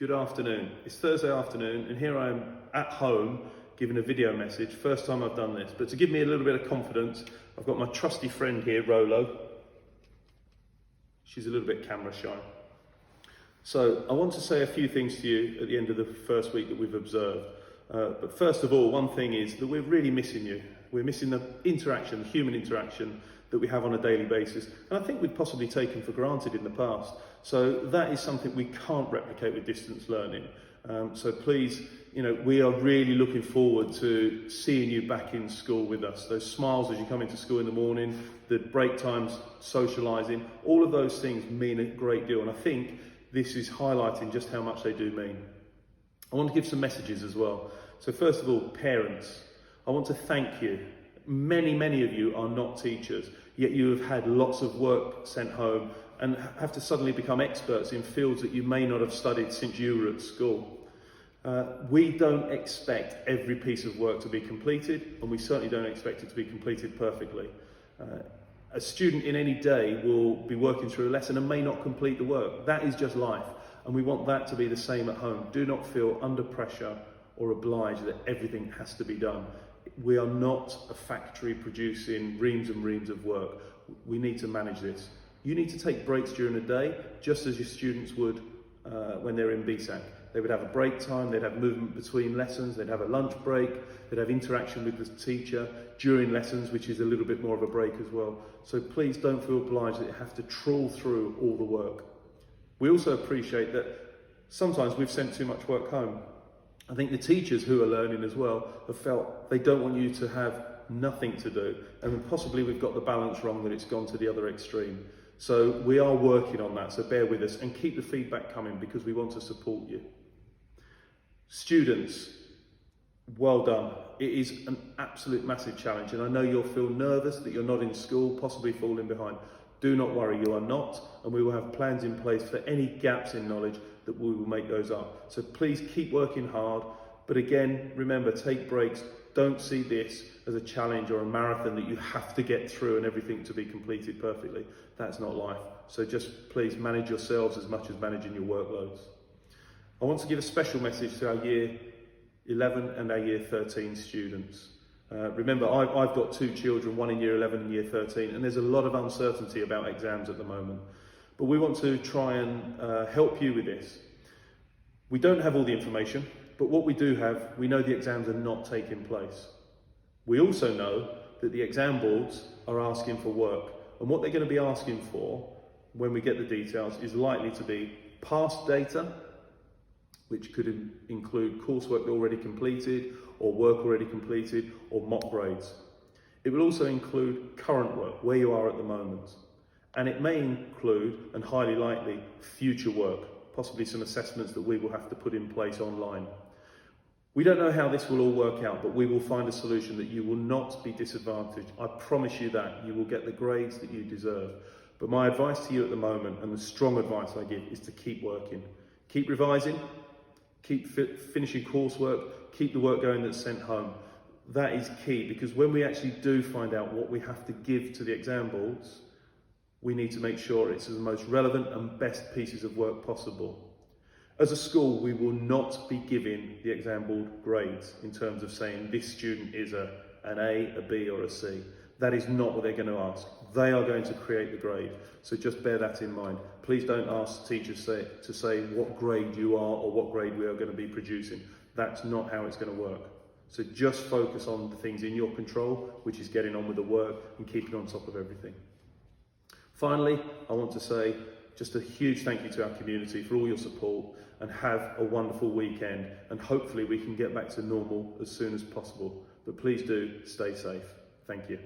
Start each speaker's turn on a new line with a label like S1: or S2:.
S1: Good afternoon. It's Thursday afternoon and here I am at home giving a video message. First time I've done this, but to give me a little bit of confidence, I've got my trusty friend here, Rollo. She's a little bit camera shy. So I want to say a few things to you at the end of the first week that we've observed. But first of all, one thing is that we're really missing you. We're missing the interaction, the human interaction that we have on a daily basis. And I think we've possibly taken for granted in the past. So that is something we can't replicate with distance learning. So please, we are really looking forward to seeing you back in school with us. Those smiles as you come into school in the morning, the break times, socialising, all of those things mean a great deal. And I think this is highlighting just how much they do mean. I want to give some messages as well. So first of all, parents, I want to thank you. Many of you are not teachers, yet you have had lots of work sent home and have to suddenly become experts in fields that you may not have studied since you were at school. We don't expect every piece of work to be completed, and we certainly don't expect it to be completed perfectly. A student in any day will be working through a lesson and may not complete the work. That is just life, and we want that to be the same at home. Do not feel under pressure or obliged that everything has to be done. We are not a factory producing reams and reams of work. We need to manage this. You need to take breaks during the day, just as your students would when they're in BSAC. They would have a break time, they'd have movement between lessons, they'd have a lunch break, they'd have interaction with the teacher during lessons, which is a little bit more of a break as well. So please don't feel obliged that you have to trawl through all the work. We also appreciate that sometimes we've sent too much work home. I think the teachers who are learning as well have felt they don't want you to have nothing to do, and possibly we've got the balance wrong, that it's gone to the other extreme. So we are working on that, so bear with us and keep the feedback coming because we want to support you. Students, well done. It is an absolute massive challenge, and I know you'll feel nervous that you're not in school, possibly falling behind. Do not worry, you are not, and we will have plans in place for any gaps in knowledge that we will make those up. So please keep working hard, but again, remember, take breaks. Don't see this as a challenge or a marathon that you have to get through and everything to be completed perfectly. That's not life. So just please manage yourselves as much as managing your workloads. I want to give a special message to our Year 11 and our Year 13 students. Remember, I've got two children, one in Year 11 and Year 13, and there's a lot of uncertainty about exams at the moment. But we want to try and help you with this. We don't have all the information, but what we do have, we know the exams are not taking place. We also know that the exam boards are asking for work, and what they're going to be asking for when we get the details is likely to be past data, which could include coursework already completed, or work already completed, or mock grades. It will also include current work, where you are at the moment. And it may include, and highly likely, future work, possibly some assessments that we will have to put in place online. We don't know how this will all work out, but we will find a solution that you will not be disadvantaged. I promise you that. You will get the grades that you deserve. But my advice to you at the moment, and the strong advice I give, is to keep working. Keep revising, keep finishing coursework, keep the work going that's sent home. That is key, because when we actually do find out what we have to give to the exam boards, we need to make sure it's the most relevant and best pieces of work possible. As a school, we will not be giving the exam board grades in terms of saying this student is an A, a B or a C. That is not what they're going to ask. They are going to create the grade. So just bear that in mind. Please don't ask teachers to say what grade you are or what grade we are going to be producing. That's not how it's going to work. So just focus on the things in your control, which is getting on with the work and keeping on top of everything. Finally, I want to say just a huge thank you to our community for all your support, and have a wonderful weekend, and hopefully we can get back to normal as soon as possible. But please do stay safe. Thank you.